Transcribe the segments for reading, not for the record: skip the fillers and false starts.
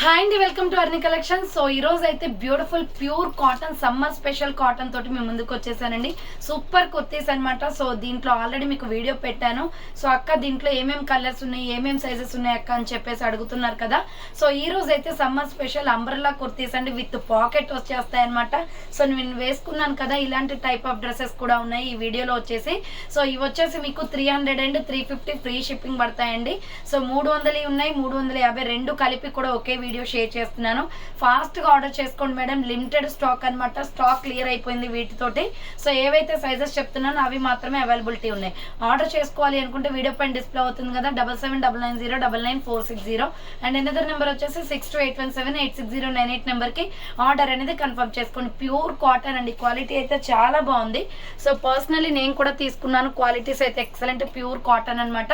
Hi అండి, welcome to అర్ని collection. So ఈ రోజు అయితే beautiful pure cotton summer special cotton తోటి మేము ముందుకు వచ్చేసానండి. సూపర్ కుర్తీస్ అనమాట. సో దీంట్లో ఆల్రెడీ మీకు వీడియో పెట్టాను. సో అక్క దీంట్లో ఏమేమి కలర్స్ ఉన్నాయి, ఏమేమి సైజెస్ ఉన్నాయి అక్క అని చెప్పేసి అడుగుతున్నారు కదా. సో ఈ రోజు అయితే సమ్మర్ స్పెషల్ అంబ్రెల్లా కుర్తీస్ అండి, విత్ పాకెట్ వచ్చేస్తాయి అనమాట. సో నేను వేసుకున్నాను కదా, ఇలాంటి టైప్ ఆఫ్ డ్రెస్సెస్ కూడా ఉన్నాయి ఈ వీడియోలో వచ్చేసి. సో ఇవి వచ్చేసి మీకు 300 అండ్ 350 ఫ్రీ షిప్పింగ్ పడతాయండి. సో 300 ఉన్నాయి, 350 రెండు కలిపి కూడా ఒకే వీడియో షేర్ చేస్తున్నాను. ఫాస్ట్ గా ఆర్డర్ చేసుకోండి మేడం, లిమిటెడ్ స్టాక్ అనమాట. స్టాక్ క్లియర్ అయిపోయింది వీటితోటి. సో ఏవైతే సైజెస్ చెప్తున్నానో అవి మాత్రమే అవైలబిలిటీ ఉన్నాయి. ఆర్డర్ చేసుకోవాలి అనుకుంటే వీడియో పైన డిస్ప్లే అవుతుంది కదా, 7799090460 అండ్ ఎనదర్ నెంబర్ వచ్చేసి 6281786098 నెంబర్ కి ఆర్డర్ అనేది కన్ఫర్మ్ చేసుకోండి. ప్యూర్ కాటన్ అండి, క్వాలిటీ అయితే చాలా బాగుంది. సో పర్సనలీ నేను కూడా తీసుకున్నాను, క్వాలిటీస్ అయితే ఎక్సలెంట్ ప్యూర్ కాటన్ అనమాట.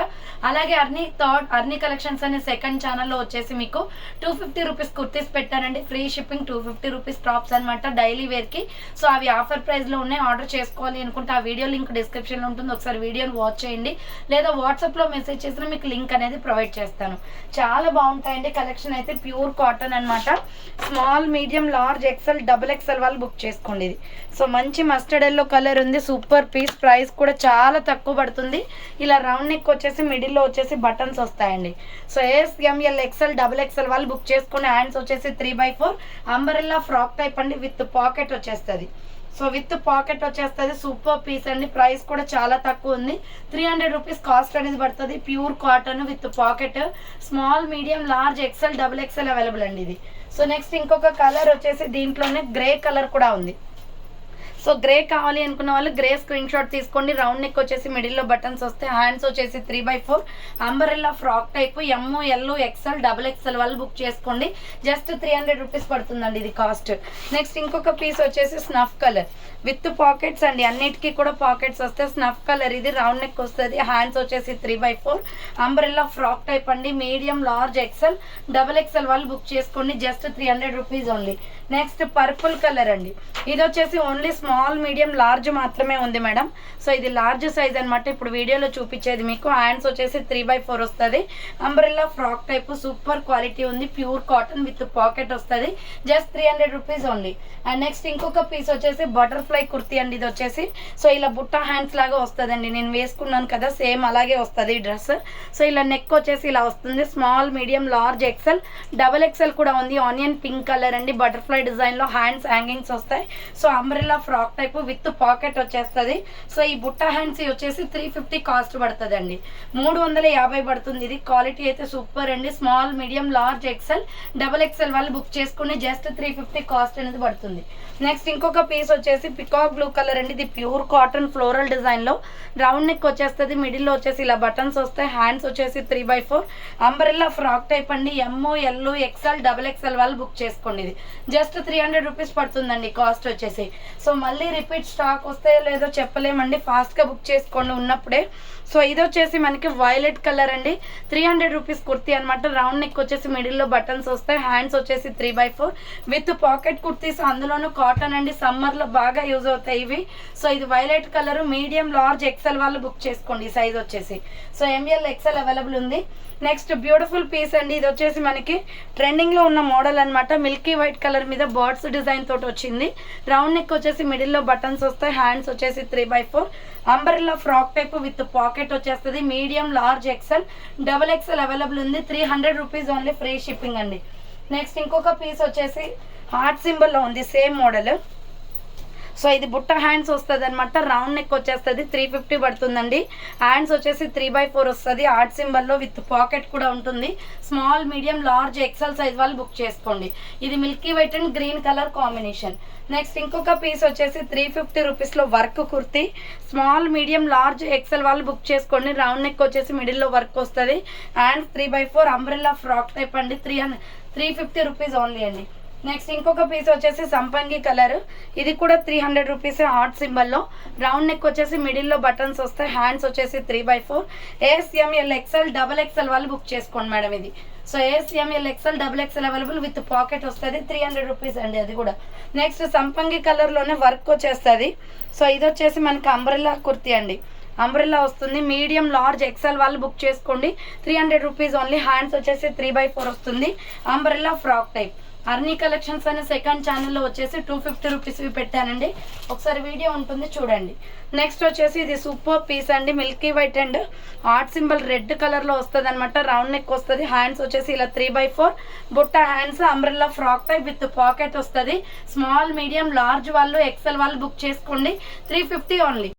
అలాగే అర్ని కలెక్షన్స్ అనే సెకండ్ ఛానల్లో వచ్చేసి మీకు 250 రూపీస్ కుర్తీస్ పెట్టానండి, ఫ్రీ షిప్పింగ్. 250 రూపీస్ టాప్స్ అనమాట డైలీ వేర్ కి. సో అవి ఆఫర్ ప్రైస్ లో ఉన్నాయి. ఆర్డర్ చేసుకోవాలి అనుకుంటే ఆ వీడియో లింక్ డిస్క్రిప్షన్ లో ఉంటుంది, ఒకసారి వీడియోని వాచ్ చేయండి. లేదా వాట్సాప్ లో మెసేజ్ చేసినా మీకు లింక్ అనేది ప్రొవైడ్ చేస్తాను. చాలా బాగుంటాయండి కలెక్షన్ అయితే, ప్యూర్ కాటన్ అనమాట. Small, medium, large, XL, double XL వాళ్ళు బుక్ చేసుకోండి ఇది. సో మంచి మస్టర్డ్ ఎల్లో కలర్ ఉంది, సూపర్ పీస్. ప్రైస్ కూడా చాలా తక్కువ పడుతుంది. ఇలా రౌండ్ నెక్ వచ్చేసి మిడిల్ లో వచ్చేసి బటన్స్ వస్తాయండి. So S, M L, XL, double XL వాళ్ళు బుక్ చేసుకునే. హ్యాండ్స్ వచ్చేసి 3x4 అంబరెల్లా ఫ్రాక్ టైప్ అండి, విత్ పాకెట్ వచ్చేస్తుంది. సో విత్ పాకెట్ వచ్చేస్తుంది, సూపర్ పీస్ అండి. ప్రైస్ కూడా చాలా తక్కువ ఉంది, 300 రూపీస్ కాస్ట్ అనేది పడుతుంది. Pure cotton with pocket. Small, medium, large, XL, double XL available అండి ఇది. సో నెక్స్ట్ ఇంకొక కలర్ వచ్చేసి దీంట్లోనే గ్రే కలర్ కూడా ఉంది. సో గ్రే కావాలి అనుకున్న వాళ్ళు గ్రే స్క్రీన్ షాట్ తీసుకోండి. రౌండ్ నెక్ వచ్చేసి మిడిల్ లో బటన్స్ వస్తాయి. హ్యాండ్స్ వచ్చేసి 3x4 umbrella frock type. M, L, XL, double XL వాళ్ళు బుక్ చేసుకోండి. జస్ట్ 300 రూపీస్ పడుతుందండి ఇది కాస్ట్. నెక్స్ట్ ఇంకొక పీస్ వచ్చేసి స్నఫ్ కలర్ విత్ పాకెట్స్ అండి, అన్నిటికీ కూడా పాకెట్స్ వస్తాయి. స్నఫ్ కలర్ ఇది, రౌండ్ నెక్ వస్తుంది. హ్యాండ్స్ వచ్చేసి 3x4 అంబరెల్లా ఫ్రాక్ టైప్ అండి. Medium, large, XL, double XL వాళ్ళు బుక్ చేసుకోండి. Just 300 rupees only. Next purple colour అండి, ఇది వచ్చేసి ఓన్లీ స్మాల్, మీడియం, లార్జ్ మాత్రమే ఉంది మేడం. సో ఇది లార్జ్ సైజ్ అనమాట, ఇప్పుడు వీడియోలో చూపించేది మీకు. హ్యాండ్స్ వచ్చేసి 3x4 వస్తుంది. Umbrella frock type, super quality ఉంది. ప్యూర్ కాటన్ విత్ పాకెట్ వస్తుంది. Just 300 rupees only. And next ఇంకొక పీస్ వచ్చేసి బటర్ఫ్లై కుర్తీ అండి. ఇది వచ్చేసి సో ఇలా బుట్ట హ్యాండ్స్ లాగా వస్తుందండి. నేను వేసుకున్నాను కదా, సేమ్ అలాగే వస్తుంది ఈ డ్రెస్. సో ఇలా నెక్ వచ్చేసి ఇలా వస్తుంది. Small, medium, large, XL, double XL కూడా ఉంది. ఆనియన్ పింక్ కలర్ అండి, బటర్ఫ్లై డిజైన్ లో హ్యాండ్స్ హ్యాంగింగ్స్ వస్తాయి. So umbrella frock type with pocket వచ్చేస్తుంది. సో ఈ బుట్ట హ్యాండ్స్ వచ్చేసి 350 కాస్ట్ పడుతుంది అండి, 350 పడుతుంది. ఇది క్వాలిటీ అయితే సూపర్ అండి. Small, medium, large, XL, double XL వాళ్ళు బుక్ చేసుకుని జస్ట్ 350 కాస్ట్ అనేది పడుతుంది. నెక్స్ట్ ఇంకొక పీస్ వచ్చేసి పికాక్ బ్లూ కలర్ అండి, ఇది ప్యూర్ కాటన్ ఫ్లోరల్ డిజైన్ లో. రౌండ్ నెక్ వచ్చేస్తుంది, మిడిల్ లో వచ్చేసి ఇలా బటన్స్ వస్తాయి. హ్యాండ్స్ వచ్చేసి 3x4 అంబ్రెల్లా ఫ్రాక్ టైప్ అండి. ఎమ్, ఎల్, ఎక్సెల్, డబల్ ఎక్సెల్ వాళ్ళు బుక్ చేసుకోండి. ఇది జస్ట్ 300 రూపీస్ పడుతుందండి కాస్ట్ వచ్చేసి. సో మళ్ళీ రిపీట్ స్టాక్ వస్తే లేదో చెప్పలేమండి, ఫాస్ట్ గా బుక్ చేసుకోండి ఉన్నప్పుడే. సో ఇది వచ్చేసి మనకి వైలెట్ కలర్ అండి, 300 రూపీస్ కుర్తీ అనమాట. రౌండ్ నెక్ వచ్చేసి మిడిల్ లో బటన్స్ వస్తాయి. హ్యాండ్స్ వచ్చేసి 3x4 విత్ పాకెట్ కుర్తీస్, అందులోనూ కాటన్ అండి. సమ్మర్ లో బాగా యూజ్ అవుతాయి ఇవి. సో ఇది violet colour, medium, large, XL వాళ్ళు బుక్ చేసుకోండి. సైజ్ వచ్చేసి సో ఎంఎల్, ఎక్సెల్ అవైలబుల్ ఉంది. నెక్స్ట్ బ్యూటిఫుల్ పీస్ అండి, ఇది వచ్చేసి మనకి ట్రెండింగ్ లో ఉన్న మోడల్ అనమాట. మిల్కీ వైట్ కలర్ మీద బర్డ్స్ డిజైన్ తోటి వచ్చింది. రౌండ్ నెక్ వచ్చేసి మిడిల్ లో బటన్స్ వస్తాయి. హ్యాండ్స్ వచ్చేసి 3x4 umbrella frock type with pocket వచ్చేస్తుంది. Medium, large, XL, double XL available ఉంది. 300 రూపీస్ ఓన్లీ, ఫ్రీ షిప్పింగ్ అండి. నెక్స్ట్ ఇంకొక పీస్ వచ్చేసి హార్ట్ సింబల్ లో ఉంది, సేమ్ మోడల్. సో ఇది బుట్ట హ్యాండ్స్ వస్తుంది అనమాట. రౌండ్ నెక్ వచ్చేస్తుంది, 350 పడుతుందండి. హ్యాండ్స్ వచ్చేసి 3x4 వస్తుంది, ఆర్ట్ సింబల్ లో విత్ పాకెట్ కూడా ఉంటుంది. Small, medium, large, XL size వాళ్ళు బుక్ చేసుకోండి. ఇది milky white and green colour combination. Next ఇంకొక పీస్ వచ్చేసి 350 రూపీస్ లో work kurti. Small, medium, large, XL వాళ్ళు బుక్ చేసుకోండి. రౌండ్ నెక్ వచ్చేసి మిడిల్ లో వర్క్ వస్తుంది. Hands 3x4 umbrella frock type అండి. 350 రూపీస్ ఓన్లీ అండి. నెక్స్ట్ ఇంకొక పీస్ వచ్చేసి సంపంగి కలర్, ఇది కూడా 300 రూపీస్ హార్ట్ సింబల్ లో. రౌండ్ నెక్ వచ్చేసి మిడిల్ లో బటన్స్ వస్తాయి. హ్యాండ్స్ వచ్చేసి 3x4 S M L, XL, double XL వాళ్ళు బుక్ చేసుకోండి మేడం ఇది. So S M L, XL, double XL available with pocket వస్తుంది. 300 రూపీస్ అండి అది కూడా. నెక్స్ట్ సంపంగి కలర్ లోనే వర్క్ వచ్చేస్తుంది. సో ఇది వచ్చేసి మనకి అంబ్రెల్లా కుర్తీ అండి. అంబ్రెల్లా వస్తుంది. మీడియం లార్జ్ ఎక్సెల్ వాళ్ళు బుక్ చేసుకోండి. 300 రూపీస్ ఓన్లీ. హ్యాండ్స్ వచ్చేసి 3/4 వస్తుంది. Umbrella frock type. Arni collections అనే సెకండ్ ఛానల్లో వచ్చేసి 250 రూపీస్వి పెట్టానండి. ఒకసారి వీడియో ఉంటుంది చూడండి. నెక్స్ట్ వచ్చేసి ఇది సూపర్ పీస్ అండి. Milky white and art symbol red కలర్లో వస్తుంది అనమాట. రౌండ్ నెక్ వస్తుంది. హ్యాండ్స్ వచ్చేసి ఇలా 3/4 బుట్ట hands. Umbrella frock type with pocket వస్తుంది. స్మాల్ మీడియం లార్జ్ వాళ్ళు ఎక్సెల్ వాళ్ళు బుక్ చేసుకోండి. 350 ఓన్లీ.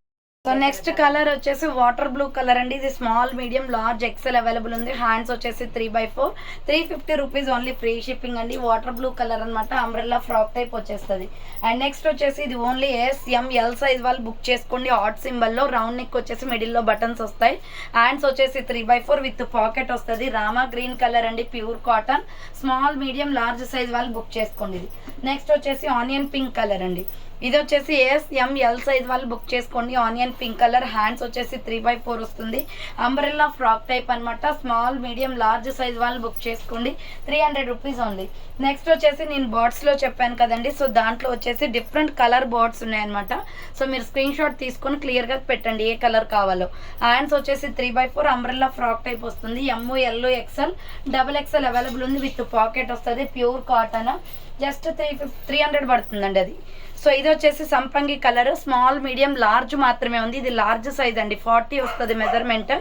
సో నెక్స్ట్ కలర్ వచ్చేసి వాటర్ బ్లూ కలర్ అండి. ఇది small medium large XL available ఉంది. హ్యాండ్స్ వచ్చేసి 3/4 350 రూపీస్ ఓన్లీ. ఫ్రీ షిప్పింగ్ అండి. వాటర్ బ్లూ కలర్ అనమాట. అంబ్రెల్లా ఫ్రాక్ టైప్ వచ్చేస్తుంది. అండ్ నెక్స్ట్ వచ్చేసి ఇది ఓన్లీ SML సైజ్ వాళ్ళు బుక్ చేసుకోండి. ఆర్ట్ సింబల్లో రౌండ్ నెక్ వచ్చేసి మిడిల్లో బటన్స్ వస్తాయి. హ్యాండ్స్ వచ్చేసి 3/4 విత్ పాకెట్ వస్తుంది. రామా గ్రీన్ కలర్ అండి. Pure cotton. Small medium large size వాళ్ళు బుక్ చేసుకోండి. ఇది నెక్స్ట్ వచ్చేసి ఆనియన్ పింక్ కలర్ అండి. ఇది వచ్చేసి SML సైజ్ వాళ్ళు బుక్ చేసుకోండి. Onion pink colour. హ్యాండ్స్ వచ్చేసి 3/4 వస్తుంది. అంబ్రెల్లా ఫ్రాక్ టైప్ అనమాట. స్మాల్ మీడియం లార్జ్ సైజ్ వాళ్ళు బుక్ చేసుకోండి. 300 రూపీస్ ఓన్లీ. నెక్స్ట్ వచ్చేసి నేను బర్డ్స్లో చెప్పాను కదండి. సో దాంట్లో వచ్చేసి డిఫరెంట్ కలర్ బర్డ్స్ ఉన్నాయన్నమాట. సో మీరు స్క్రీన్ షాట్ తీసుకొని క్లియర్గా పెట్టండి ఏ కలర్ కావాలో. హ్యాండ్స్ వచ్చేసి 3/4 అంబ్రెల్లా ఫ్రాక్ టైప్ వస్తుంది. ML XL XXL అవైలబుల్ ఉంది. విత్ పాకెట్ వస్తుంది. Pure cotton. జస్ట్ 300 పడుతుందండి అది. సో ఇది వచ్చేసి సంపంగి కలర్. స్మాల్ మీడియం లార్జ్ మాత్రమే ఉంది. ఇది లార్జ్ సైజ్ అండి. 40 వస్తుంది మెజర్మెంట్.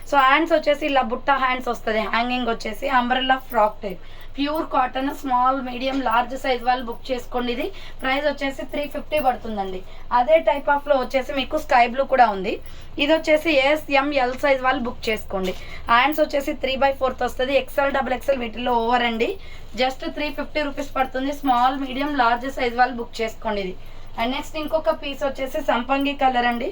సో హ్యాండ్స్ వచ్చేసి ఇలా బుట్ట హ్యాండ్స్ వస్తుంది. హ్యాంగింగ్ వచ్చేసి umbrella frock type. Pure cotton. Small medium large size వాళ్ళు బుక్ చేసుకోండి. ఇది ప్రైస్ వచ్చేసి 350 పడుతుందండి. అదే టైప్ ఆఫ్ లో వచ్చేసి మీకు స్కై బ్లూ కూడా ఉంది. ఇది వచ్చేసి SML సైజ్ వాళ్ళు బుక్ చేసుకోండి. హ్యాండ్స్ వచ్చేసి 3/4 వస్తుంది. XL XXL వీటిలో ఓవర్ అండి. జస్ట్ 350 రూపీస్ పడుతుంది. స్మాల్ మీడియం లార్జ్ సైజ్ వాళ్ళు బుక్ చేసుకోండి ఇది. అండ్ నెక్స్ట్ ఇంకొక పీస్ వచ్చేసి సంపంగి కలర్ అండి.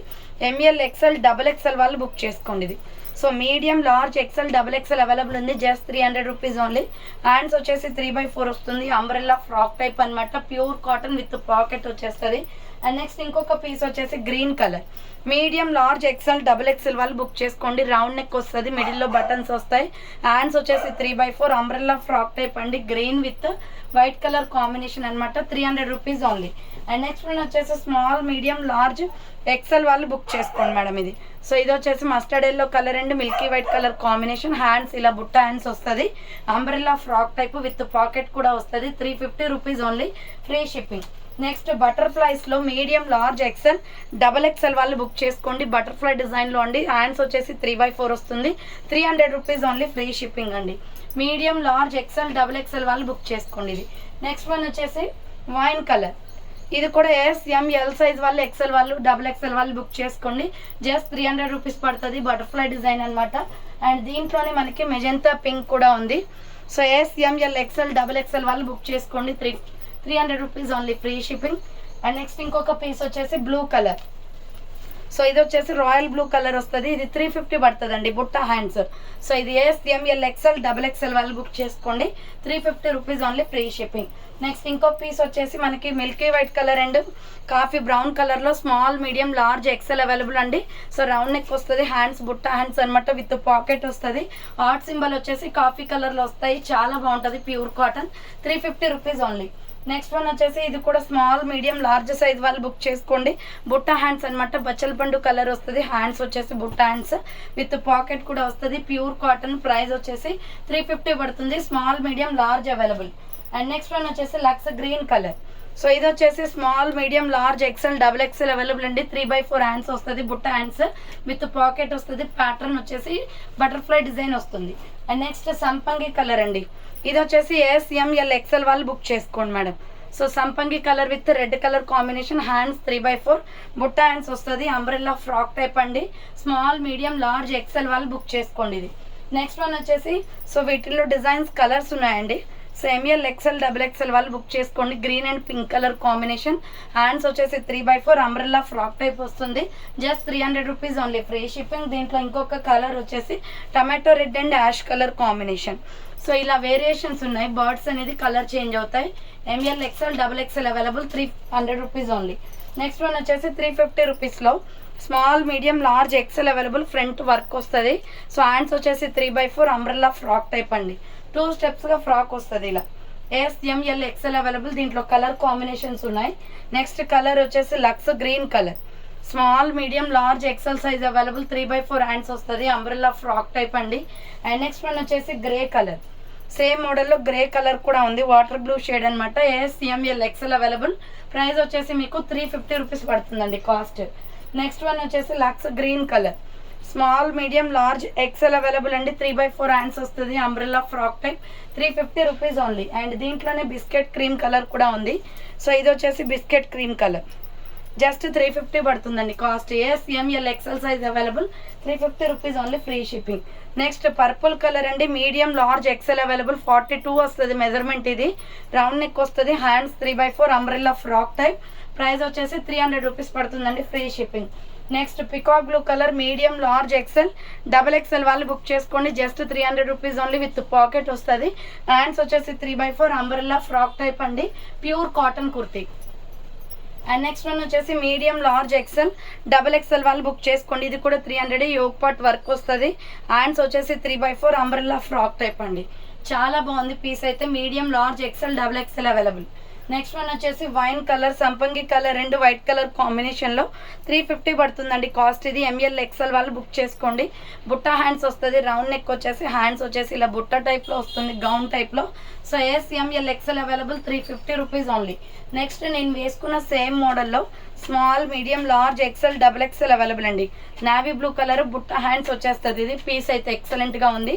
ML XL XXL వాళ్ళు బుక్ చేసుకోండి ఇది. So medium large XL XXL available ఉంది. Just 300 rupees only. హ్యాండ్స్ వచ్చేసి 3/4 వస్తుంది. అంబ్రెల్లా ఫ్రాక్ టైప్ అనమాట. ప్యూర్ కాటన్ విత్ పాకెట్ వచ్చేస్తుంది. అండ్ నెక్స్ట్ ఇంకొక పీస్ వచ్చేసి green colour. Medium large XL XXL వాళ్ళు బుక్ చేసుకోండి. రౌండ్ నెక్ వస్తుంది. మిడిల్లో బటన్స్ వస్తాయి. హ్యాండ్స్ వచ్చేసి 3/4 అంబ్రెల్లా ఫ్రాక్ టైప్ అండి. Green with white colour combination అనమాట. 300 rupees only. And next one వచ్చేసి స్మాల్ మీడియం లార్జ్ XL వాళ్ళు బుక్ చేసుకోండి మేడం ఇది. సో ఇది వచ్చేసి mustard yellow colour and Milky white colour combination. Hands ఇలా బుట్ట హ్యాండ్స్ వస్తుంది. Umbrella frock type with pocket కూడా వస్తుంది. 350 rupees only. Free shipping. Next butterflies లో మీడియం లార్జ్ XL XXL వాళ్ళు బుక్ చేసుకోండి. బటర్ఫ్లై డిజైన్ లో అండి. హ్యాండ్స్ వచ్చేసి 3/4 వస్తుంది. 300 రూపీస్ ఓన్లీ. ఫ్రీ షిప్పింగ్ అండి. మీడియం లార్జ్ XL XXL వాళ్ళు బుక్ చేసుకోండి ఇది. నెక్స్ట్ వన్ వచ్చేసి వైన్ కలర్. ఇది కూడా SML సైజ్ వాళ్ళు XL వాళ్ళు XXL వాళ్ళు బుక్ చేసుకోండి. జస్ట్ 300 రూపీస్ పడుతుంది. బటర్ఫ్లై డిజైన్ అనమాట. అండ్ దీంట్లోనే మనకి మెజెంతా పింక్ కూడా ఉంది. సో SML XL XXL వాళ్ళు బుక్ చేసుకోండి. 300 rupees only. Free shipping. And next ఇంకొక పీస్ వచ్చేసి బ్లూ కలర్. సో ఇది వచ్చేసి రాయల్ బ్లూ కలర్ వస్తుంది. ఇది 350 పడుతుంది అండి. బుట్ట హ్యాండ్స్. సో ఇది SML XL XXL వాళ్ళు బుక్ చేసుకోండి. 350 rupees only. Free shipping. Next ఇంకో పీస్ వచ్చేసి మనకి milky white colour and coffee brown colour లో small medium large XL available అండి. సో రౌండ్ నెక్ వస్తుంది. హ్యాండ్స్ బుట్ట హ్యాండ్స్ అనమాట. విత్ పాకెట్ వస్తుంది. ఆర్ట్ సింబల్ వచ్చేసి కాఫీ కలర్ లో వస్తాయి. చాలా బాగుంటుంది. Pure cotton. 350 rupees only. Next one వచ్చేసి ఇది కూడా స్మాల్ మీడియం లార్జ్ సైజ్ వాళ్ళు బుక్ చేసుకోండి. బుట్ట హ్యాండ్స్ అనమాట. బచ్చల పండు కలర్ వస్తుంది. హ్యాండ్స్ వచ్చేసి బుట్ట హ్యాండ్స్ విత్ పాకెట్ కూడా వస్తుంది. Pure cotton. ప్రైస్ వచ్చేసి 350 పడుతుంది. Small medium large available. And next one వచ్చేసి లక్స్ గ్రీన్ కలర్. సో ఇది వచ్చేసి small medium large XL XXL available అండి. 3/4 హ్యాండ్స్ వస్తుంది. బుట్ట హ్యాండ్స్ విత్ పాకెట్ వస్తుంది. ప్యాటర్న్ వచ్చేసి బటర్ఫ్లై డిజైన్ వస్తుంది. అండ్ నెక్స్ట్ సంపంగి కలర్ అండి. ఇది వచ్చేసి SML XL వాళ్ళు బుక్ చేసుకోండి మేడం. సో సంపంగి colour with red colour combination. Hands 3/4 బుట్ట హ్యాండ్స్ వస్తుంది. అంబ్రెల్లా ఫ్రాక్ టైప్ అండి. స్మాల్ మీడియం లార్జ్ XL వాళ్ళు బుక్ చేసుకోండి ఇది. నెక్స్ట్ వన్ వచ్చేసి సో వీటిల్లో డిజైన్స్ కలర్స్ ఉన్నాయండి. సో ML XL XXL వాళ్ళు బుక్ చేసుకోండి. Green and pink colour combination. Hands వచ్చేసి 3/4 అంబ్రెల్లా ఫ్రాక్ టైప్ వస్తుంది. Just 300 rupees only. Free shipping. దీంట్లో ఇంకొక కలర్ వచ్చేసి tomato red and ash colour combination. So ఇలా వేరియేషన్స్ ఉన్నాయి. బర్డ్స్ అనేది కలర్ చేంజ్ అవుతాయి. ML XL XXL available. 300 rupees only. Next one వచ్చేసి 350 రూపీస్లో small medium large XL available. Front work వస్తుంది. సో హ్యాండ్స్ వచ్చేసి 3/4 అంబ్రెల్లా ఫ్రాక్ టైప్ అండి. 2 స్టెప్స్గా frock వస్తుంది ఇలా. SML XL available. దీంట్లో కలర్ కాంబినేషన్స్ ఉన్నాయి. నెక్స్ట్ కలర్ వచ్చేసి lux green colour. Small medium large XL size available 3/4 hands వస్తుంది. అంబ్రెల్లా ఫ్రాక్ టైప్ అండి. అండ్ నెక్స్ట్ వన్ వచ్చేసి గ్రే కలర్, సేమ్ మోడల్లో గ్రే కలర్ కూడా ఉంది, వాటర్ బ్లూ షేడ్ అనమాట. ASML XL available. ప్రైస్ వచ్చేసి మీకు 350 రూపీస్ పడుతుందండి కాస్ట్. నెక్స్ట్ వన్ వచ్చేసి lux green colour, small medium large XL available అండి. 3/4 హ్యాండ్స్ వస్తుంది. Umbrella frock type 350 rupees only. And దీంట్లోనే బిస్కెట్ క్రీమ్ కలర్ కూడా ఉంది. సో ఇది వచ్చేసి బిస్కెట్ క్రీమ్ కలర్, జస్ట్ 350 పడుతుందండి cost. ASML XL size available 350 rupees only, free shipping. Next purple colour అండి, medium large XL available 42 వస్తుంది measurement. ఇది round neck వస్తుంది, hands 3/4 umbrella frock type. Price వచ్చేసి 300 రూపీస్ పడుతుందండి, free shipping. Next peacock blue colour, medium large XL XXL వాళ్ళు book చేసుకోండి, just 300 rupees only with pocket వస్తుంది. Hands వచ్చేసి 3/4 అంబ్రెల్లా ఫ్రాక్ టైప్ అండి, pure cotton kurti. And next one వచ్చేసి medium large XL XXL వాళ్ళు book చేసుకోండి, ఇది కూడా 300. యోగ్ పార్ట్ వర్క్ వస్తుంది. హ్యాండ్స్ వచ్చేసి 3/4 అంబ్రెల్లా ఫ్రాక్ టైప్ అండి, చాలా బాగుంది పీస్ అయితే. Medium large XL XXL available. Next one వచ్చేసి వైన్ కలర్, సంపంగి కలర్, రెండు వైట్ కలర్ కాంబినేషన్లో 350 పడుతుందండి కాస్ట్. ఇది ML XL వాళ్ళు బుక్ చేసుకోండి. బుట్ట హ్యాండ్స్ వస్తుంది, రౌండ్ నెక్ వచ్చేసి హ్యాండ్స్ వచ్చేసి ఇలా బుట్ట టైప్లో వస్తుంది, గౌన్ టైప్లో. So ASML XL available 350 rupees only. Next నేను వేసుకున్న సేమ్ మోడల్లో small medium large XL XXL available అండి. నావీ బ్లూ కలర్, బుట్ట హ్యాండ్స్ వచ్చేస్తుంది. ఇది పీస్ అయితే ఎక్సలెంట్గా ఉంది.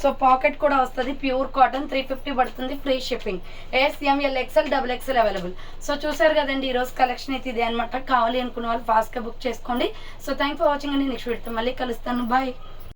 సో పాకెట్ కూడా వస్తుంది, ప్యూర్ కాటన్ 350 పడుతుంది, free shipping. ASML XL XXL available. So చూసారు కదండి, ఈరోజు కలెక్షన్ అయితే ఇదే అనమాట. కావాలి అనుకున్న వాళ్ళు ఫాస్ట్గా బుక్ చేసుకోండి. సో థ్యాంక్ ఫర్ వాచింగ్ అండి. నెక్స్ట్ వీడియోతో మళ్ళీ కలుస్తాను, బాయ్.